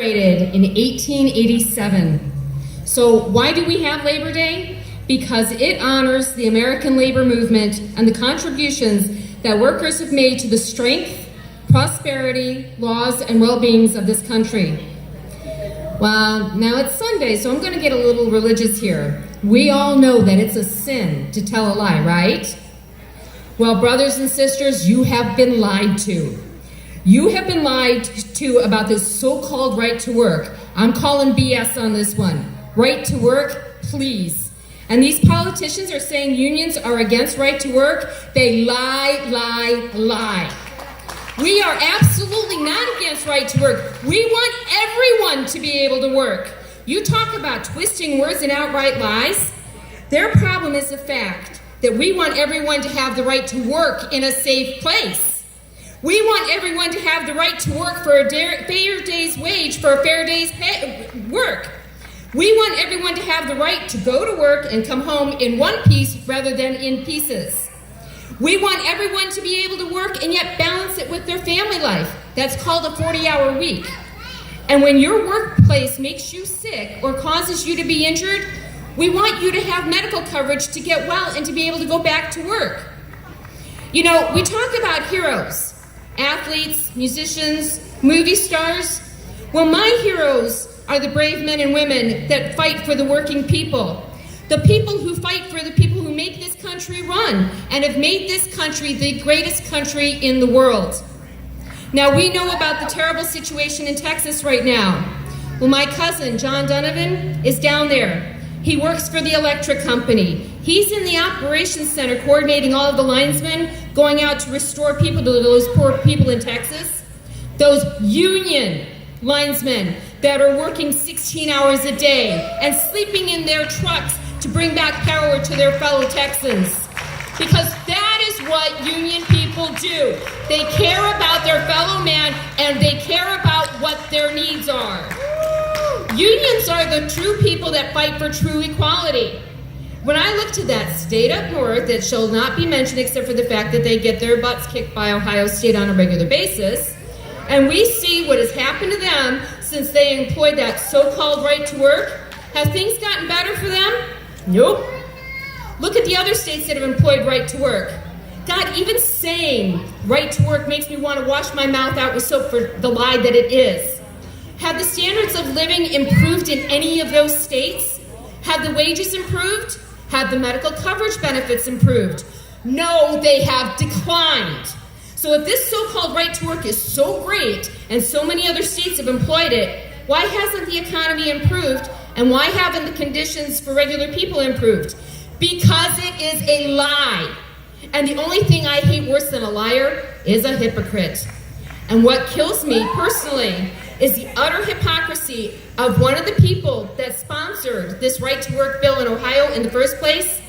inaugurated in 1887. So why do we have Labor Day? Because it honors the American labor movement and the contributions that workers have made to the strength, prosperity, laws, and well-beings of this country. Well, now it's Sunday, so I'm going to get a little religious here. We all know that it's a sin to tell a lie, right? Well, brothers and sisters, you have been lied to. You have been lied to about this so-called right to work. I'm calling BS on this one. Right to work, please. And these politicians are saying unions are against right to work. They lie, lie, lie. We are absolutely not against right to work. We want everyone to be able to work. You talk about twisting words and outright lies. Their problem is the fact that we want everyone to have the right to work in a safe place. We want everyone to have the right to work for a fair day's wage for a fair day's work. We want everyone to have the right to go to work and come home in one piece rather than in pieces. We want everyone to be able to work and yet balance it with their family life. That's called a 40-hour week. And when your workplace makes you sick or causes you to be injured, we want you to have medical coverage to get well and to be able to go back to work. You know, we talk about heroes, athletes, musicians, movie stars. Well, my heroes are the brave men and women that fight for the working people. The people who fight for the people who make this country run and have made this country the greatest country in the world. Now, we know about the terrible situation in Texas right now. Well, my cousin, John Donovan, is down there. He works for the electric company. He's in the operations center coordinating all of the linesmen going out to restore people to those poor people in Texas. Those union linesmen that are working 16 hours a day and sleeping in their trucks to bring back power to their fellow Texans. Because that is what union people do. They care about their fellow man and they care about what their needs are. Unions are the true people that fight for true equality. When I look to that state up north that shall not be mentioned except for the fact that they get their butts kicked by Ohio State on a regular basis, and we see what has happened to them since they employed that so-called right to work, have things gotten better for them? Nope. Look at the other states that have employed right to work. God, even saying right to work makes me want to wash my mouth out with soap for the lie that it is. Have the standards of living improved in any of those states? Have the wages improved? Have the medical coverage benefits improved? No, they have declined. So if this so-called right to work is so great and so many other states have employed it, why hasn't the economy improved and why haven't the conditions for regular people improved? Because it is a lie. And the only thing I hate worse than a liar is a hypocrite. And what kills me personally is the utter hypocrisy of one of the people that sponsored this right to work bill in Ohio in the first place.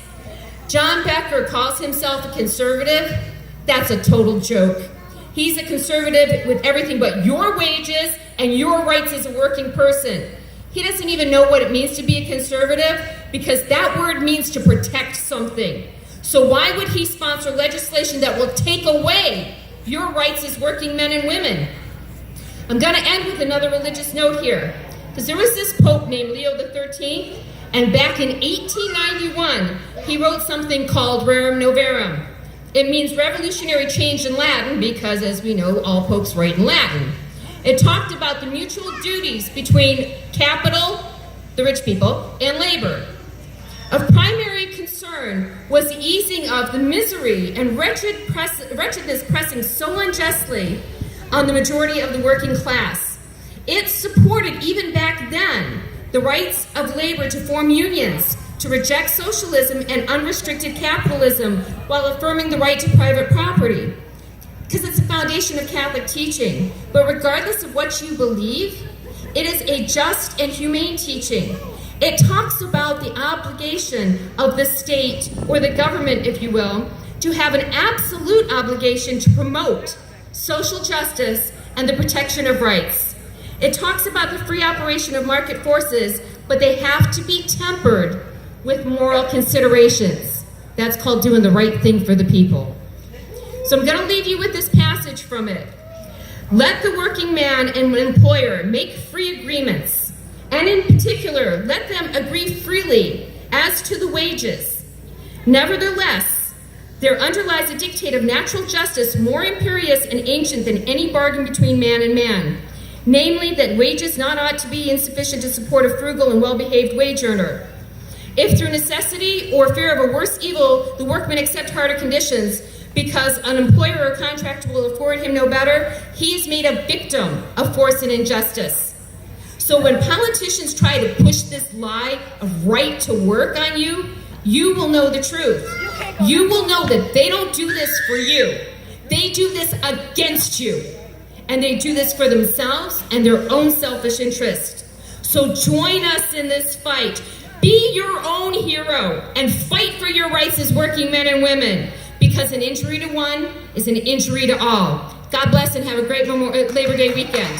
John Becker calls himself a conservative. That's a total joke. He's a conservative with everything but your wages and your rights as a working person. He doesn't even know what it means to be a conservative because that word means to protect something. So why would he sponsor legislation that will take away your rights as working men and women? I'm going to end with another religious note here, because there was this Pope named Leo XIII, and back in 1891, he wrote something called Rerum Novarum. It means revolutionary change in Latin, because as we know, all popes write in Latin. It talked about the mutual duties between capital, the rich people, and labor. Of primary concern was the easing of the misery and wretchedness pressing so unjustly on the majority of the working class. It supported, even back then, the rights of labor to form unions, to reject socialism and unrestricted capitalism while affirming the right to private property. Because it's the foundation of Catholic teaching. But regardless of what you believe, it is a just and humane teaching. It talks about the obligation of the state, or the government, if you will, to have an absolute obligation to promote social justice and the protection of rights. It talks about the free operation of market forces, but they have to be tempered with moral considerations. That's called doing the right thing for the people. So I'm going to leave you with this passage from it. Let the working man and employer make free agreements agreements, and in particular, let them agree freely as to the wages. Nevertheless, there underlies a dictate of natural justice more imperious and ancient than any bargain between man and man, namely that wages not ought to be insufficient to support a frugal and well-behaved wage earner. If through necessity or fear of a worse evil, the workman accept harder conditions because an employer or contractor will afford him no better, he is made a victim of force and injustice. So when politicians try to push this lie of right to work on you, you will know the truth. You will know that they don't do this for you. They do this against you. And they do this for themselves and their own selfish interest. So join us in this fight. Be your own hero and fight for your rights as working men and women, because an injury to one is an injury to all. God bless and have a great Labor Day weekend.